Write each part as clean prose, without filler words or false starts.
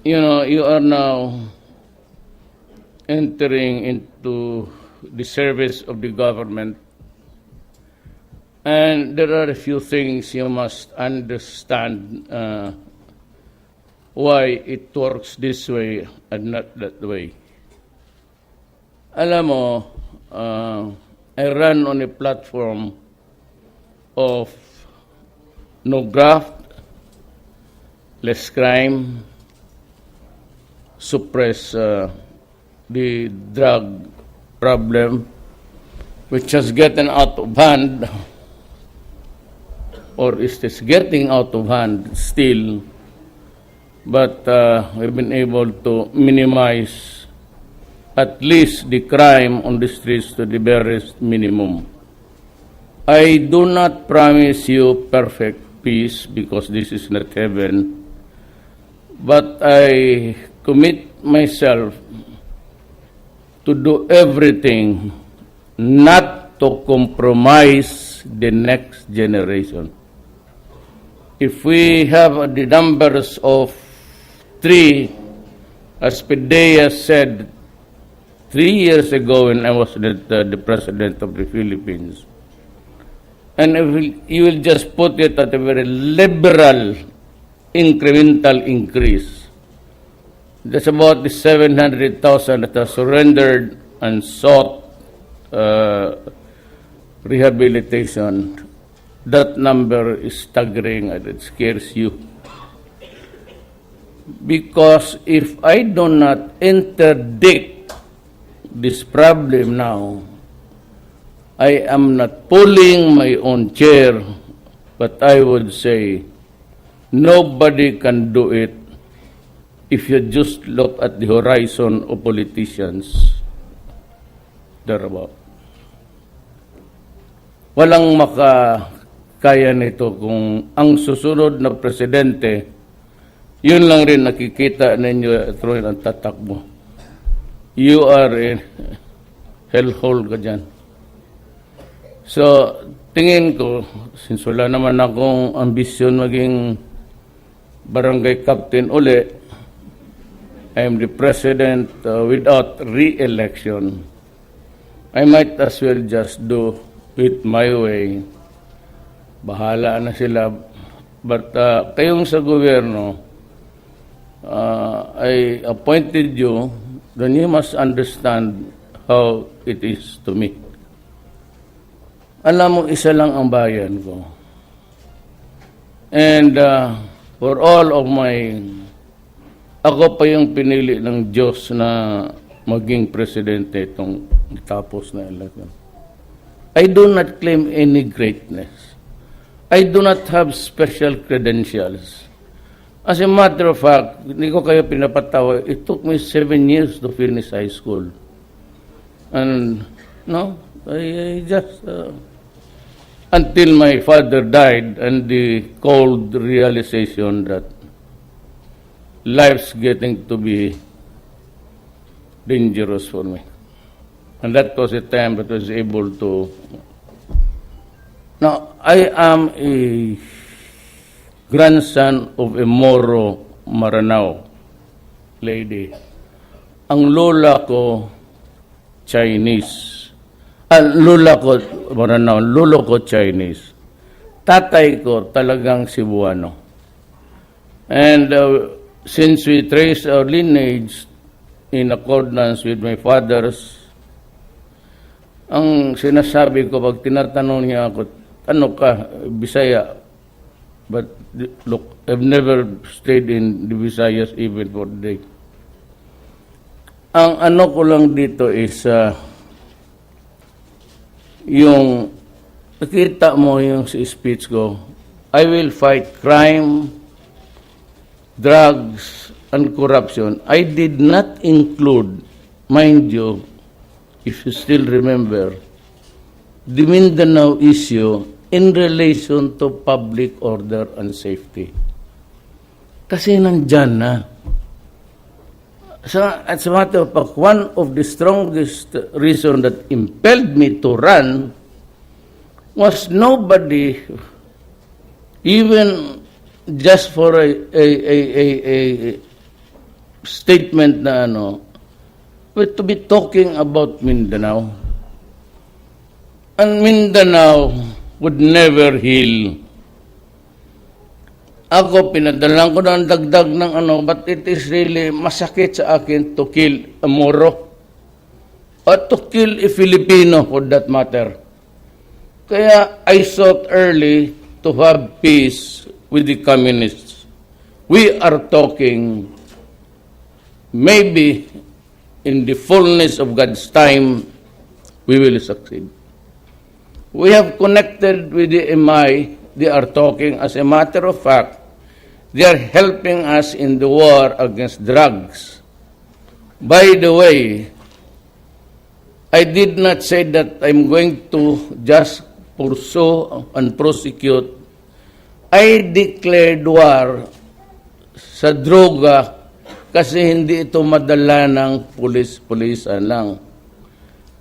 you are now entering into the service of the government, and there are a few things you must understand why it works this way and not that way. Alam mo, I run on a platform of no graft, less crime, suppress the drug problem, which has gotten out of hand, or is this getting out of hand still, but we've been able to minimize at least the crime on the streets to the barest minimum. I do not promise you perfect peace because this is not heaven, but I commit myself to do everything not to compromise the next generation. If we have the numbers of 3, as Pidea said 3 years ago when I was the president of the Philippines, and you will just put it at a very liberal incremental increase, that's about the 700,000 that are surrendered and sought rehabilitation. That number is staggering and it scares you. Because if I do not interdict this problem now, I am not pulling my own chair, but I would say nobody can do it if you just look at the horizon of politicians thereabout. Walang makakaya nito kung ang susunod na presidente, yun lang rin nakikita ninyo at rin ang tatakbo. You are in hellhole ka dyan. So, tingin ko, since wala naman akong ambisyon maging barangay captain uli, I am the president without re-election. I might as well just do it my way. Bahala na sila. But kayong sa gobyerno, I appointed you, then you must understand how it is to me. Alam mo, isa lang ang bayan ko. And for all of ako pa yung pinili ng Diyos na maging presidente itong tapos na election. I do not claim any greatness. I do not have special credentials. As a matter of fact, hindi ko kayo pinapatawa, it took me 7 years to finish high school. And, no, I just, until my father died and the cold realization that life's getting to be dangerous for me. And that was a time that I was able to. Now, I am a grandson of a Moro Maranao lady. Ang lola ko, Chinese. Lola ko, Maranao, lolo ko, Chinese. Tatay ko, talagang Cebuano. And since we trace our lineage in accordance with my father's, ang sinasabi ko pag tinatanong niya ako, ano ka, Bisaya? But look, I've never stayed in the Visayas even for a day. Ang ano ko lang dito is, yung, nakita mo yung speech ko, I will fight crime, drugs, and corruption. I did not include, mind you, if you still remember, the Mindanao issue in relation to public order and safety. Kasi nandyan na. So, as a matter of fact, one of the strongest reasons that impelled me to run was nobody, even just for statement na but to be talking about Mindanao. And Mindanao would never heal. Ako, pinadalan ko ng dagdag ng but it is really masakit sa akin to kill a Moro or to kill a Filipino for that matter. Kaya I sought early to have peace with the communists. We are talking, maybe in the fullness of God's time, we will succeed. We have connected with the MI. They are talking. As a matter of fact, they are helping us in the war against drugs. By the way, I did not say that I'm going to just pursue and prosecute. I declared war sa droga kasi hindi ito madala ng pulis-pulisan lang.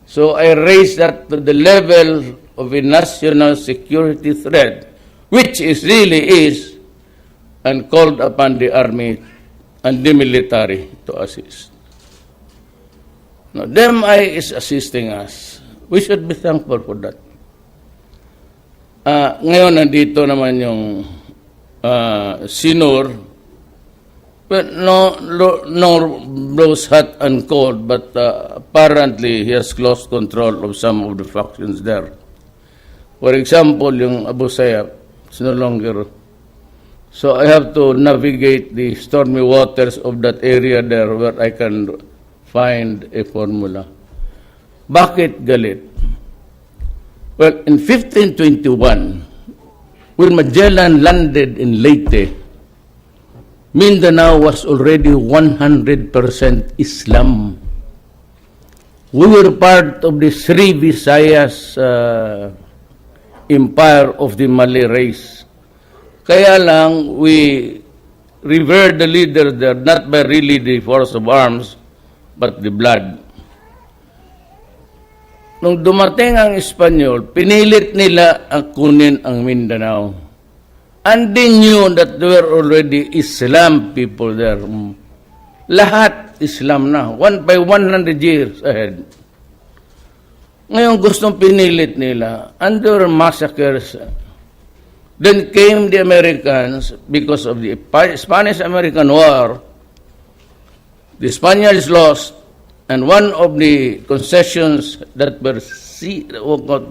So I raised that to the level of a national security threat, which really is, and called upon the army and the military to assist. Now, DMI is assisting us. We should be thankful for that. Ngayon, nandito naman yung Sinur, but no blows hot and cold, but apparently he has close control of some of the factions there. For example, yung Abu Sayyaf, it's no longer. So I have to navigate the stormy waters of that area there where I can find a formula. Bakit galit? Well, in 1521, when Magellan landed in Leyte, Mindanao was already 100% Islam. We were part of the Sri Visayas empire of the Malay race. Kaya lang, we revered the leader there, not by really the force of arms, but the blood. Nung dumating ang Espanyol, pinilit nila ang kunin ang Mindanao. And they knew that there were already Islam people there. Lahat Islam na, by 100 years ahead. Ngayon gustong pinilit nila, and there were massacres. Then came the Americans because of the Spanish-American War. The Spaniards lost, and one of the concessions that were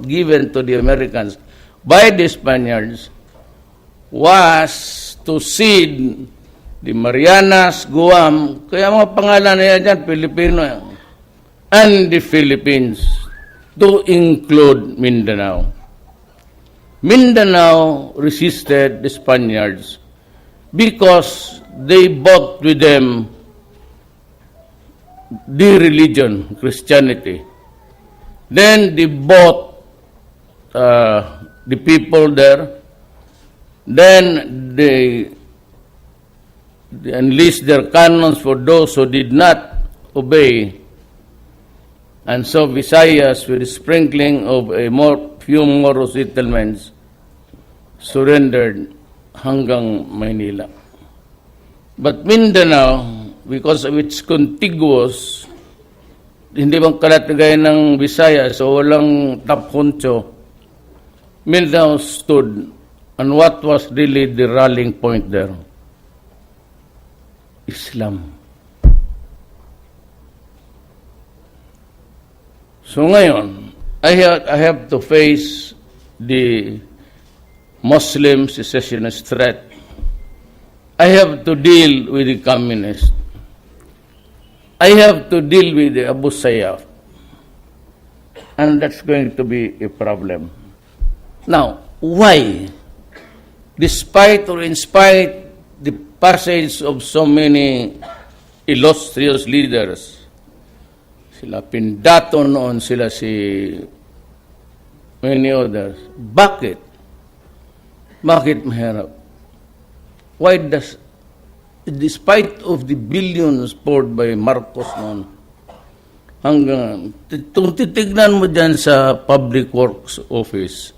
given to the Americans by the Spaniards was to cede the Marianas, Guam, kaya mga pangalan na yan dyan, Pilipino, and the Philippines, to include Mindanao. Mindanao resisted the Spaniards because they bought with them the religion, Christianity. Then they bought the people there. Then they enlist their cannons for those who did not obey. And so Visayas, with the sprinkling of few more settlements, surrendered hanggang Maynila. But Mindanao, because of its contiguous, hindi bang kalatagay ng Visayas, so walang tapuncho, Mindanao stood on what was really the rallying point there. Islam. So ngayon, I have to face the Muslim secessionist threat. I have to deal with the communists. I have to deal with the Abu Sayyaf. And that's going to be a problem. Now, why? Despite or in spite the passage of so many illustrious leaders, sila Pindato noon, sila si many others. Bakit? Bakit mahirap? Why does, despite of the billions poured by Marcos noon, hanggang, kung titignan mo dyan sa Public Works Office,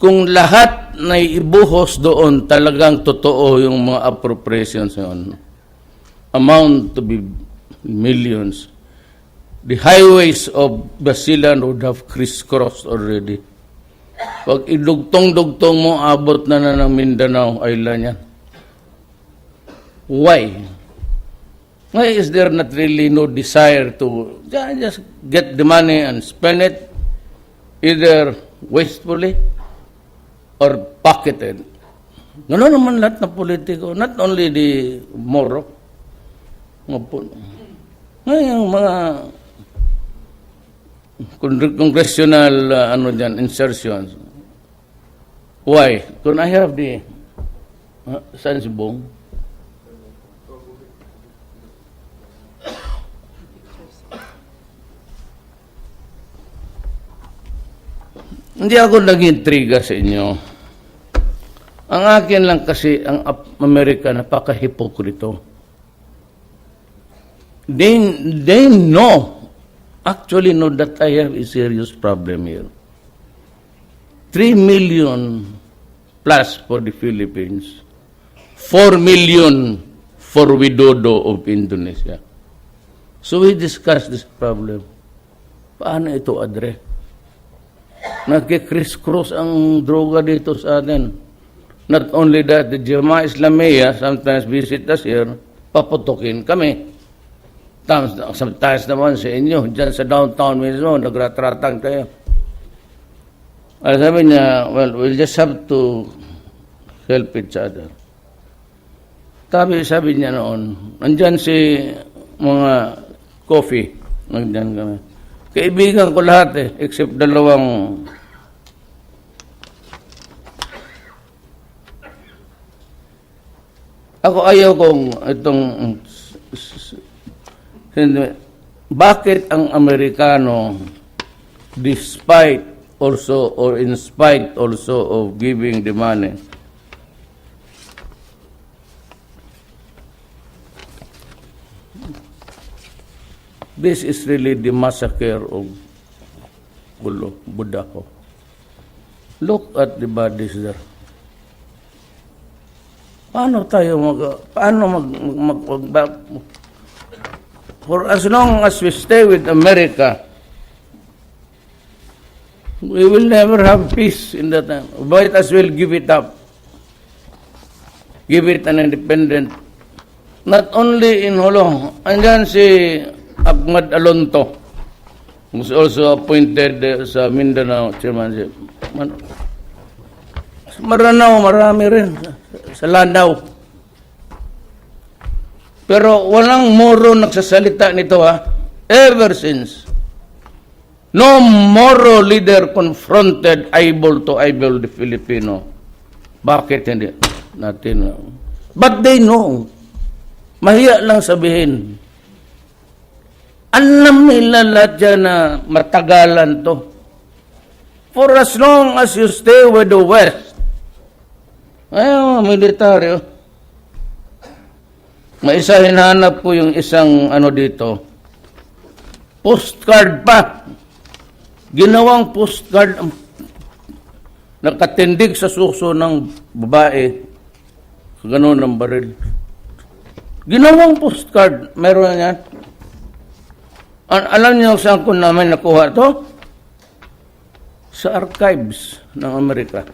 kung lahat na ibuhos doon talagang totoo yung mga appropriations yun, amount to be millions, the highways of Basilan would have crisscrossed already. Pag idugtong-dugtong mo, abot na ng Mindanao Island yan. Why? Why is there not really no desire to just get the money and spend it either wastefully or pocketed? Gano'n naman lahat na politiko, not only the Moro. Ngayon, mga congressional insertions. Why? Can I have the San Sibong? Hindi ako nag-intriga sa inyo. Ang akin lang kasi, ang Amerika, napaka-hipokrito. They actually know that I have a serious problem here. 3 million plus for the Philippines. 4 million for Widodo of Indonesia. So we discussed this problem. Paano ito address? Nagkikriss-cross ang droga dito sa atin. Not only that, the Jemaah Islamiyah sometimes visit us here, paputukin kami. Sometimes naman sa inyo, dyan sa downtown mismo, nagratratang kayo. Sabi niya, well, we'll just have to help each other. Sabi niya noon, nandyan si mga coffee, nandyan kami. Kaibigan ko lahat except dalawang ako ayaw kong itong bakit ang Amerikano despite also or in spite also of giving the money this is really the massacre of Budako. Look at the bodies there. Paano tayo for as long as we stay with America, we will never have peace in that time. Might as well give it up. Give it an independent. Not only in Holong, andyan si Ahmad Alonto, who's also appointed sa Mindanao chairmanship. Maranao, marami rin. Sa Lanao. Pero walang Moro nagsasalita nito ever since. No Moro leader confronted eyeball to eyeball the Filipino. Bakit hindi natin? But they know. Mahiya lang sabihin. Alam nila lahat dyan na matagalan to. For as long as you stay with the West, militaryo. May isa hinahanap ko yung isang dito. Postcard pa. Ginawang postcard nakatindig sa suso ng babae. Ganun ang baril. Ginawang postcard. Meron yan. Alam niyo saan ko namin nakuha to? Sa archives ng Amerika.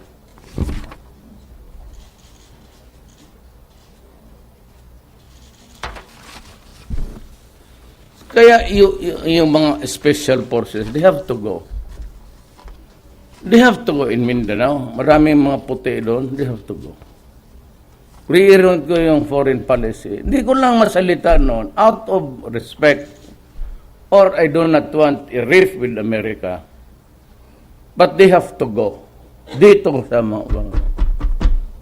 Kaya yung mga special forces, they have to go. They have to go in Mindanao. Maraming mga puti doon, they have to go. Reirond ko yung foreign policy. Hindi ko lang masalita noon, out of respect, or I do not want a rift with America. But they have to go. Dito sa mga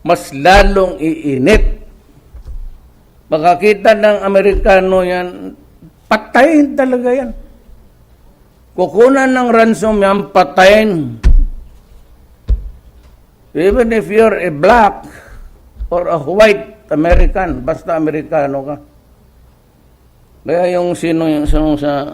mas lalong iinit. Makakita ng Amerikano yan, patayin talaga yan. Kukunan ng ransom yan, patayin. Even if you're a black or a white American, basta Amerikano ka. Kaya yung sino yung sa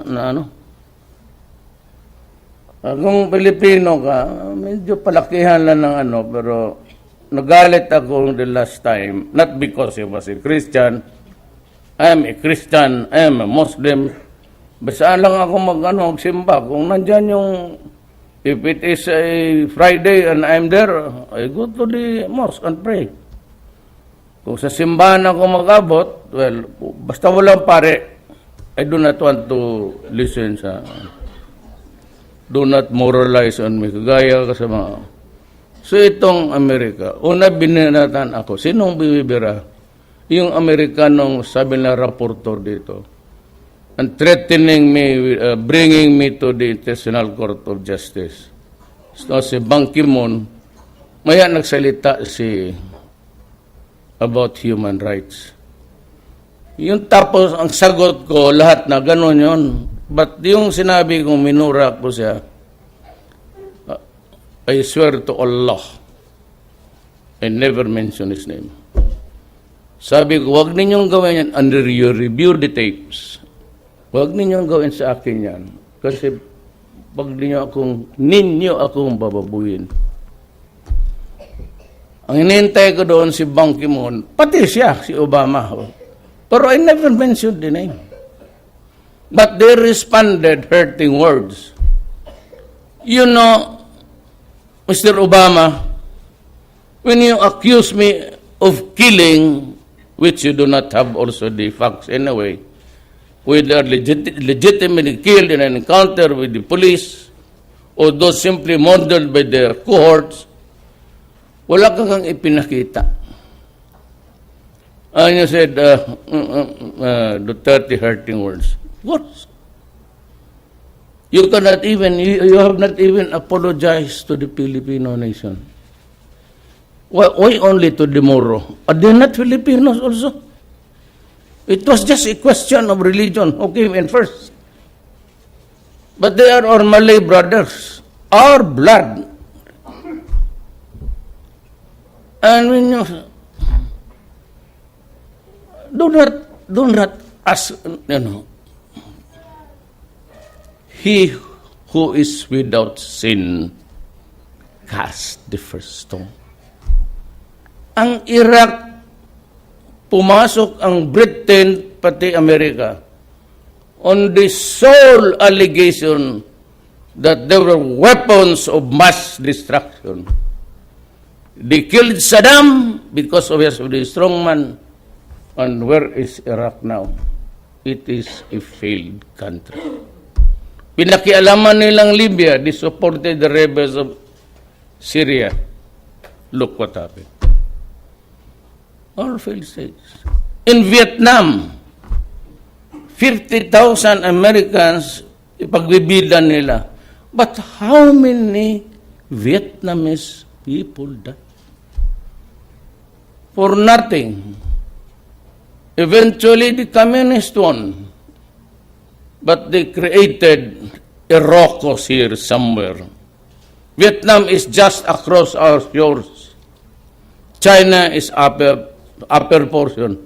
kung Pilipino ka, medyo palakihan lang ng pero nagalit ako the last time, not because he was a Christian, I am a Christian, I am a Muslim. Basta lang ako magsimba. Kung nandyan yung, if it is a Friday and I'm there, I go to the mosque and pray. Kung sa simbahan ako mag-abot, well, basta walang pare, I do not want to listen sa, do not moralize on me, kagaya ka sa mga. So itong Amerika, una binanatan ako, sinong bibira? Yung Amerikanong sabi na raportor dito, and threatening me, bringing me to the International Court of Justice. So si Ban Ki-moon, maya nagsalita si about human rights. Yung tapos, ang sagot ko, lahat na gano'n yun. But yung sinabi kong minura ko siya, I swear to Allah, I never mention his name. Sabi ko, huwag ninyong gawin yan under your review the tapes. Huwag ninyong gawin sa akin yan. Kasi pag ninyo akong bababuyin. Ang hinihintay ko doon si Ban Ki-moon, pati siya, si Obama. Pero I never mentioned the name. But they responded hurting words. You know, Mr. Obama, when you accuse me of killing, which you do not have also the facts anyway, whether legitimately killed in an encounter with the police, or those simply murdered by their cohorts, wala kang ipinakita. And you said, Duterte hurting words. What? You cannot even, you have not even apologized to the Filipino nation. Why only to the Moro? Are they not Filipinos also? It was just a question of religion who came in first. But they are our Malay brothers, our blood. And when you do not ask, he who is without sin cast the first stone. Ang Iraq, pumasok ang Britain pati Amerika on the sole allegation that there were weapons of mass destruction. They killed Saddam because of his strong man. And where is Iraq now? It is a failed country. Pinakialaman nilang Libya, they supported the rebels of Syria. Look what happened. All failed states. In Vietnam, 50,000 Americans, ipagbibilan nila. But how many Vietnamese people died? For nothing. Eventually, the communists won. But they created a Rocos here somewhere. Vietnam is just across our shores. China is upper portion.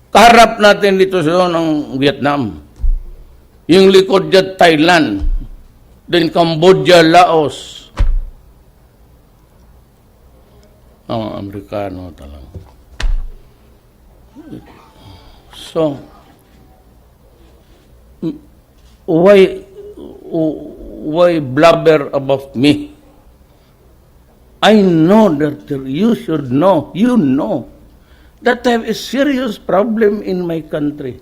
Kaharap natin dito sa ng Vietnam. Yung likod dyan, Thailand. Then Cambodia, Laos. Ang Amerikano talaga. So, why blabber about me? I know that you should know, you know, that I have a serious problem in my country.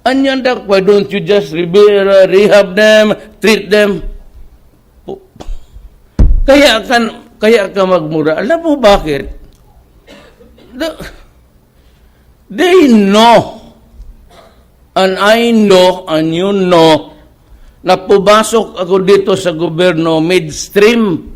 And yan, why don't you just rehab them, treat them? Kaya ka magmura. Alam mo bakit? They know, and I know, and you know, na pumasok ako dito sa gobyerno midstream.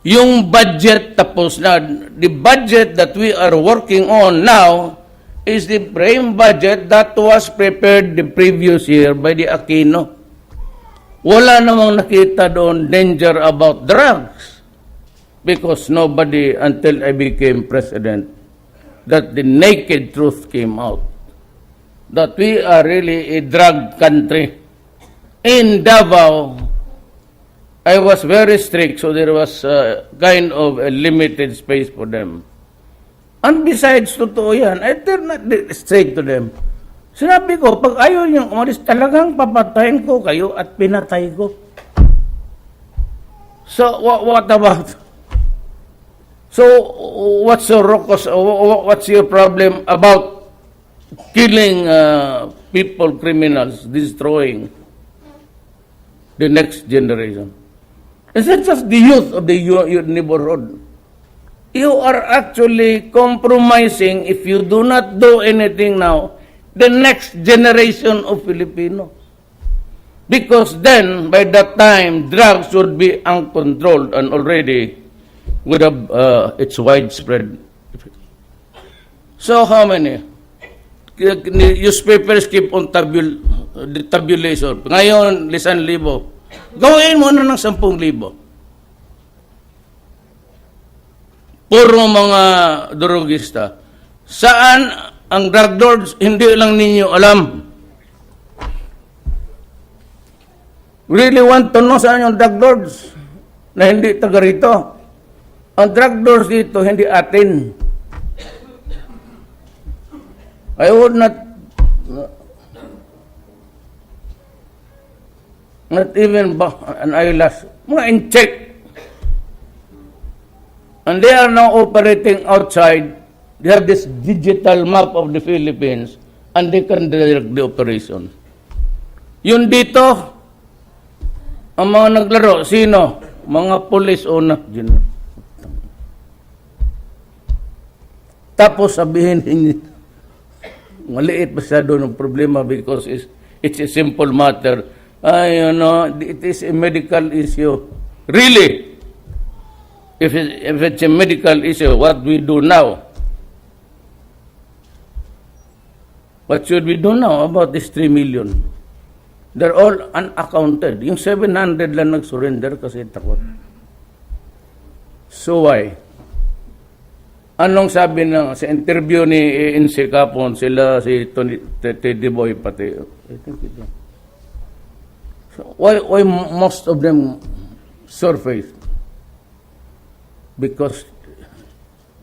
Yung budget tapos na. The budget that we are working on now is the frame budget that was prepared the previous year by the Aquino. Wala namang nakita doon danger about drugs. Because nobody, until I became president, that the naked truth came out. That we are really a drug country. In Davao, I was very strict, so there was kind of a limited space for them. And besides, totoo yan, I dare not straight to them. Sinabi ko, pag ayaw niyong umalis, talagang papatayin ko kayo at pinatay ko. So, what about? So, what's your problem about killing people, criminals, destroying the next generation? It's not just the youth of your neighborhood. You are actually compromising, if you do not do anything now, the next generation of Filipino. Because then, by that time, drugs would be uncontrolled and already would have its widespread. So how many? Newspapers keep on tabulation. Ngayon, 1,000. Gawin mo na ng 10,000. Puro mga drogista. Saan ang drug lords? Hindi lang ninyo alam. Really want to know saan yung drug lords na hindi taga rito. Ang drug lords dito, hindi atin. I would not even an eyelash. Mga in-check. And they are now operating outside. They have this digital map of the Philippines and they can direct the operation. Yun dito, ang mga naglaro, sino? Mga police o na. Tapos sabihin ninyo, maliit masyado ng problema because it's a simple matter. It is a medical issue. Really? If it's a medical issue, what we do now? What should we do now about this 3 million? They're all unaccounted. Yung 700 lang nag-surrender kasi takot. So why? Anong sabi sa interview ni ANC Capon, sila si Teddy Boy pati. I think ito. So why most of them surface? Because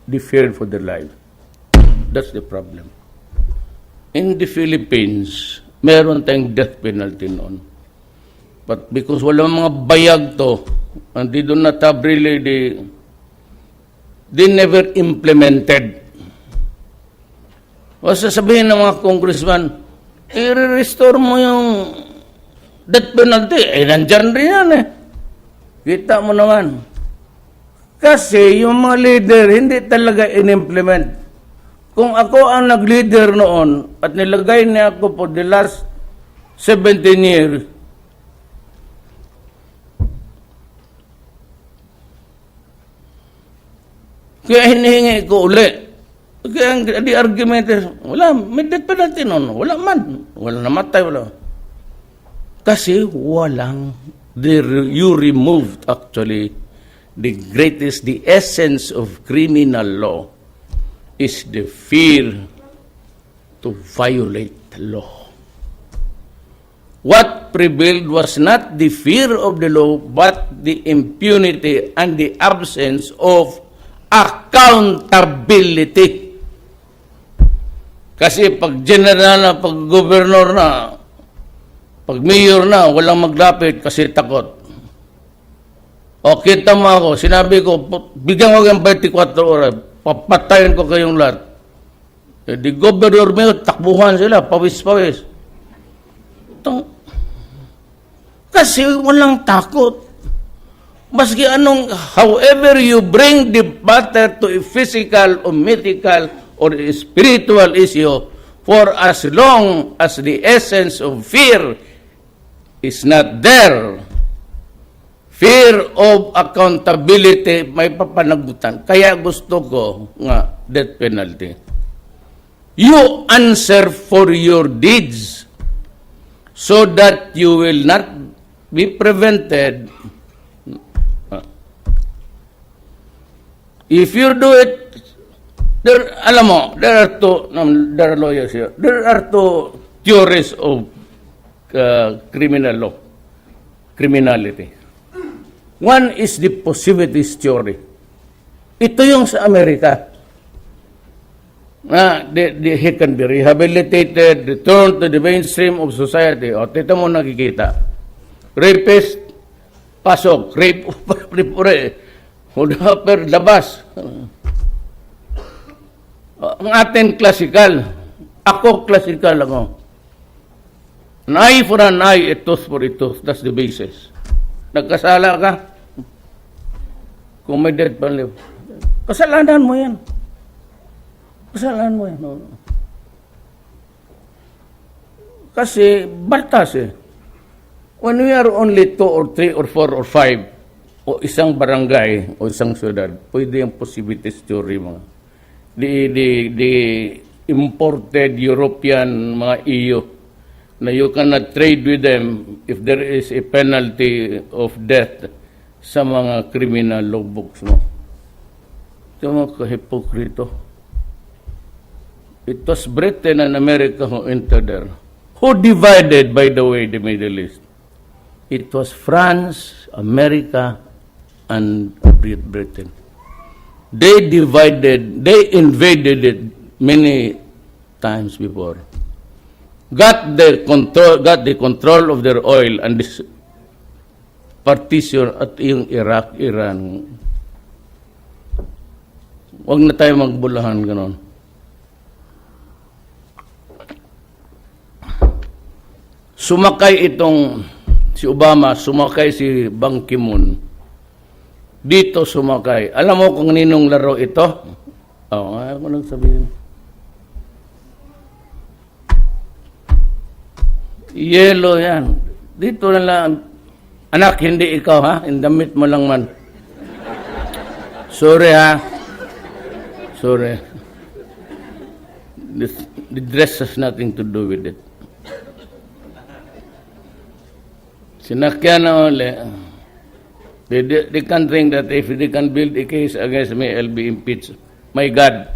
they feared for their life. That's the problem. In the Philippines, meron tayong death penalty noon. But because wala mga bayag to, and they do not have really they never implemented. O sasabihin ng mga congressman, i-restore mo yung death penalty. Nandyan rin yan eh. Kita mo naman. Kasi yung mga leader, hindi talaga in-implement. Kung ako ang nag-leader noon at nilagay niya ako for the last 17 years, kaya hinihingi ko uli. Kaya the argument is, wala, may death penalty noon. Wala man. Wala namatay, wala. Kasi walang, you removed actually the essence of criminal law is the fear to violate the law. What prevailed was not the fear of the law, but the impunity and the absence of accountability. Kasi pag general na, pag governor na, pag mayor na, walang maglapit kasi takot. O, kita mo ako, sinabi ko, bigyan ko ng 24 oras, papatayin ko kayong lahat. Eh, di governor mayor, takbuhan sila, pawis-pawis. Kasi walang takot. Maski anong, however you bring the matter to a physical or mythical or a spiritual issue, for as long as the essence of fear is not there, fear of accountability, may papanagutan. Kaya gusto ko nga, death penalty. You answer for your deeds so that you will not be prevented. If you do it, alam mo, there are lawyers here. There are two theories of criminal law, criminality. One is the positivist theory. Ito yung sa Amerika. He can be rehabilitated, returned to the mainstream of society. O, tito mo nakikita. Rapist, pasok. Rape, Hudhaper, labas. Ang atin, klasikal. Ako, klasikal ako. An eye for an eye, a tooth for a tooth. That's the basis. Nagkasala ka, kung may death penalty, kasalanan mo yan. Kasalanan mo yan. No. Kasi, batas eh. When we are only 2 or 3 or 4 or 5, o isang barangay, o isang syudad, pwede yung possibilities theory mga. The imported European mga EU, na you cannot trade with them if there is a penalty of death sa mga criminal law books mo. Ito mga kahipokrito. It was Britain and America who entered there. Who divided, by the way, the Middle East? It was France, America, and Great Britain. They divided, they invaded it many times before. Got the control of their oil and this partition at yung Iraq, Iran. Huwag na tayo magbulahan ganon. Sumakay itong si Obama, sumakay si Ban Ki-moon. Dito sumakay. Alam mo kung ninong laro ito? Oo, ayaw ko lang sabihin. Yellow yan. Dito na lang. Anak, hindi ikaw ha? Indamit mo lang man. Sorry ha. Sorry. The dress has nothing to do with it. Sinakyan na uli. They can think that if they can build a case against me, I'll be impeached. My God,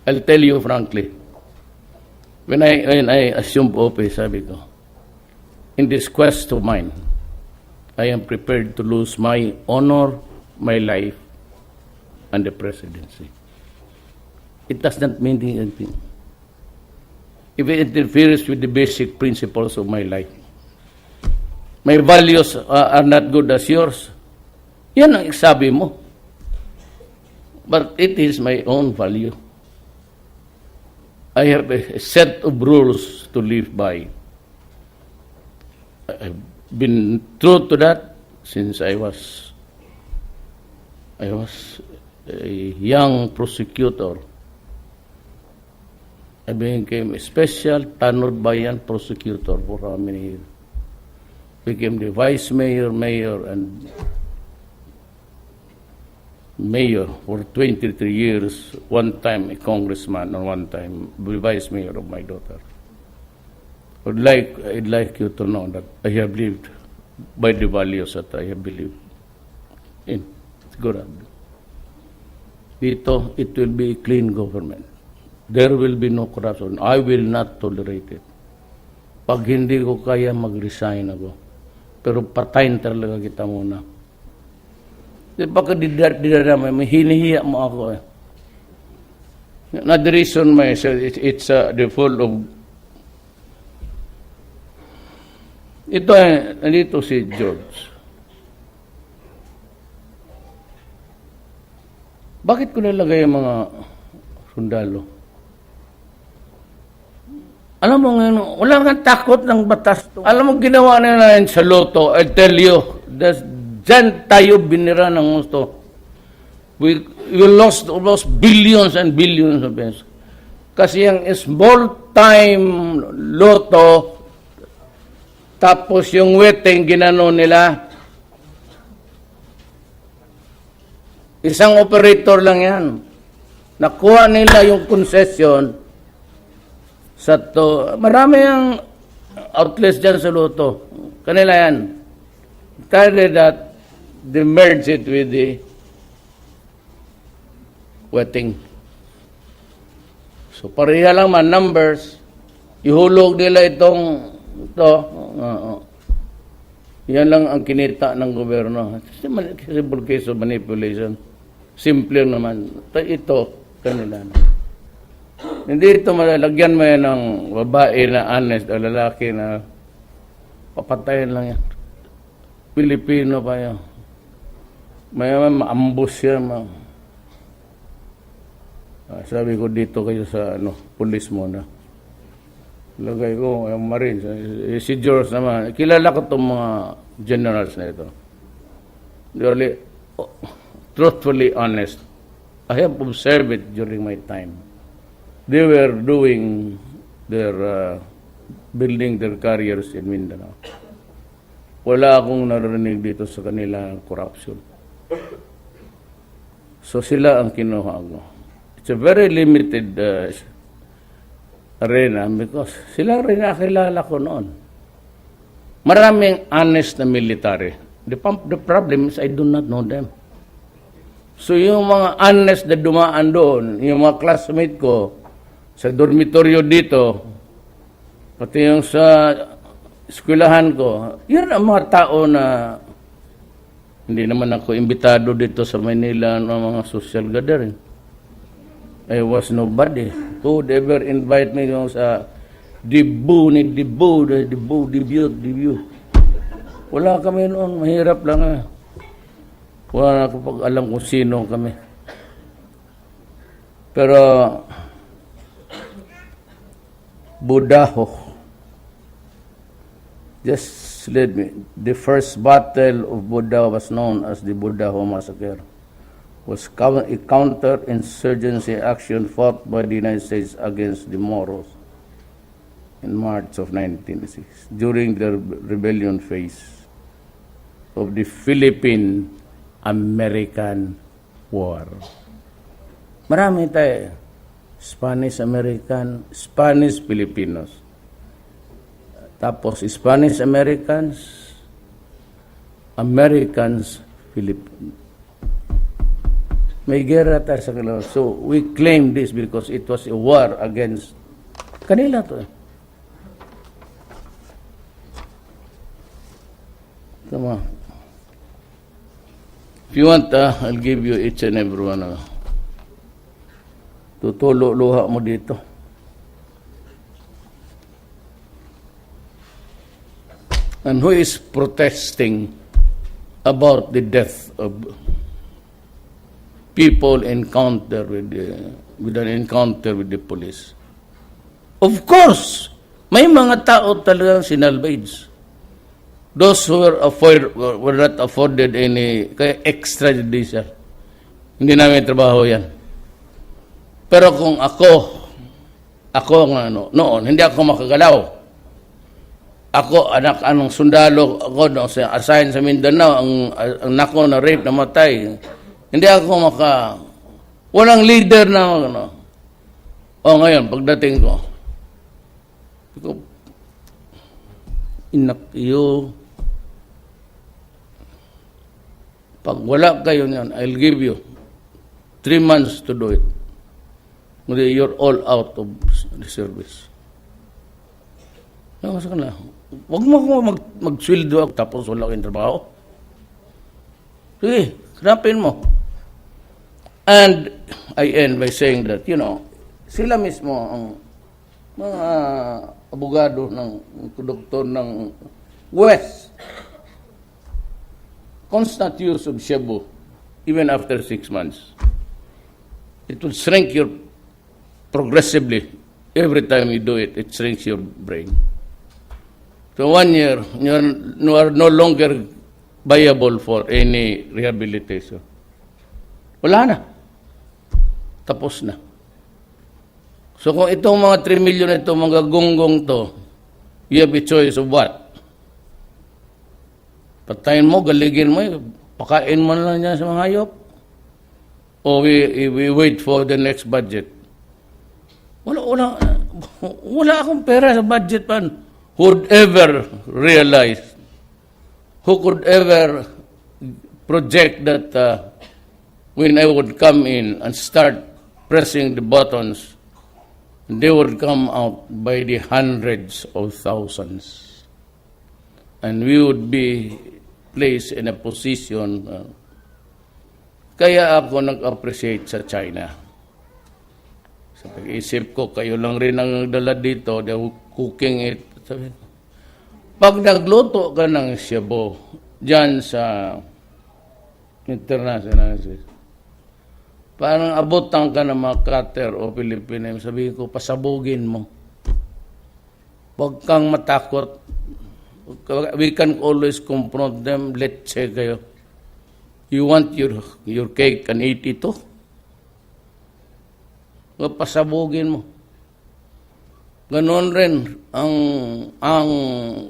I'll tell you frankly. When I assumed office, sabi ko, in this quest of mine, I am prepared to lose my honor, my life, and the presidency. It does not mean anything. If it interferes with the basic principles of my life, my values are not good as yours, yan ang sabi mo. But it is my own value. I have a set of rules to live by. I've been true to that since I was a young prosecutor. I became a special Tanod Bayan prosecutor for how many years? Became the vice mayor, and mayor for 23 years, one time a congressman and one time the vice mayor of my daughter. I'd like you to know that I have lived by the values that I have believed in. It's good. Dito, it will be a clean government. There will be no corruption. I will not tolerate it. Pag hindi ko kaya, mag-resign ako. Pero patayin talaga kita muna. Di ba ka didarama, may hinihiya mo ako eh. Not the reason it's the fault of ito nandito si George. Bakit ko nilagay ang mga sundalo? Alam mo ngayon, wala kang takot ng batas to. Alam mo, ginawa nila yan sa loto. I tell you, dyan tayo binira ng gusto. We lost billions and billions of pesos. Kasi yung small time loto, tapos yung wetting, ginano nila. Isang operator lang yan. Nakuha nila yung concession sa to. Marami yung outlets dyan sa loto. Kanila yan. Entirely that they merge it with the wetting. So pareha lang man numbers. Ihulog nila ito. Yan lang ang kinita ng gobyerno. Simple case of manipulation. Simple naman. Ito, kanila na. Hindi ito malalagyan mo yan ng babae na honest o lalaki na papatayin lang yan. Pilipino pa yan. May maambus yan. Sabi ko dito kayo sa pulis mo na. Lagay ko, yung Marines. Si George naman. Kilala ko itong mga generals na ito. Really, truthfully honest. I have observed it during my time. They were doing their, building their careers in Mindanao. Wala akong narinig dito sa kanila corruption. So sila ang kinuha ko. It's a very limited arena because sila rin nakilala ko noon. Maraming honest na military. The problem is I do not know them. So yung mga honest na dumaan doon, yung mga classmate ko sa dormitoryo dito, pati yung sa eskwelahan ko, yun ang mga tao na hindi naman ako imbitado dito sa Manila ng mga social gathering. I was nobody who would ever invite me yung sa debut. Wala kami noon, mahirap lang. Wala na ako pag alam kung sino kami. Pero Budaho, just let me, the first battle of Budaho was known as the Budaho Massacre. Was a counter-insurgency action fought by the United States against the Moros in March of 1906 during the rebellion phase of the Philippine-American War. Marami tayo. Spanish-American, Spanish-Filipinos. Tapos Spanish-Americans, Americans-Filipinos. May gera tayo sa kanila. So, we claim this because it was a war against kanila to. Come on. If you want, I'll give you each and every one. Tutulo-luha mo dito. And who is protesting about the death of people encounter with an encounter with the police? Of course, may mga tao talagang sinalvage. Those who were not afforded any extrajudicial. Hindi namin trabaho yan. Pero kung ako noon, hindi ako makagalaw. Ako, anong sundalo ako, assign sa Mindanao, ang nako na rape, namatay. Hindi ako walang leader na, ngayon, pagdating ko, inakyo, pag wala kayo niyan, I'll give you 3 months to do it. You're all out of the service. Huwag mo ako mag-sweldo ako tapos wala kayong trabaho. Sige, hanapin mo. And I end by saying that, sila mismo ang mga abogado ng doktor ng West, constant use of shabu, even after 6 months. It will shrink your progressively. Every time you do it, it shrinks your brain. So 1 year, you are no longer viable for any rehabilitation. Wala na. Tapos na. So kung itong mga 3 million ito, mga gunggong to, you have a choice of what? Patayin mo, galigin mo, pakain mo na lang niya sa mga hayop. O we wait for the next budget. Wala akong pera sa budget pan. Who would ever realize, who could ever project that when I would come in and start pressing the buttons, they would come out by the hundreds of thousands. And we would be placed in a position. Kaya ako nag-appreciate sa China. Isip ko, kayo lang rin ang dala dito, they're cooking it. Sabi ko, pag nagluto ka ng shabu, dyan sa international, parang abutan ka ng mga cutter o Pilipino, sabihin ko, pasabugin mo. Huwag kang matakot. We can always confront them. Let's say kayo, you want your cake and eat ito? Pasabugin mo. Ganon rin ang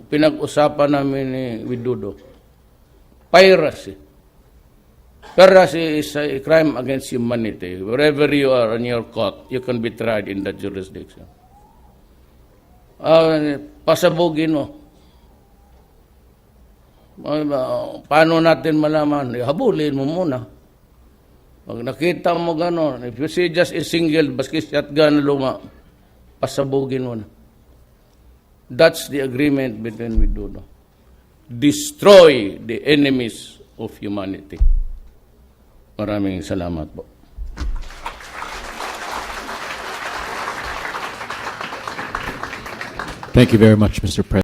pinag-usapan namin ni Widodo. Piracy. Piracy is a crime against humanity. Wherever you are and you're caught, you can be tried in that jurisdiction. Pasabugin mo. Paano natin malaman? Habulin mo muna. Pag nakita mo gano'n, if you see just a single basket shotgun luma, pasabugin mo na. That's the agreement between Widodo. Destroy the enemies of humanity. Maraming salamat po. Thank you very much, Mr. President.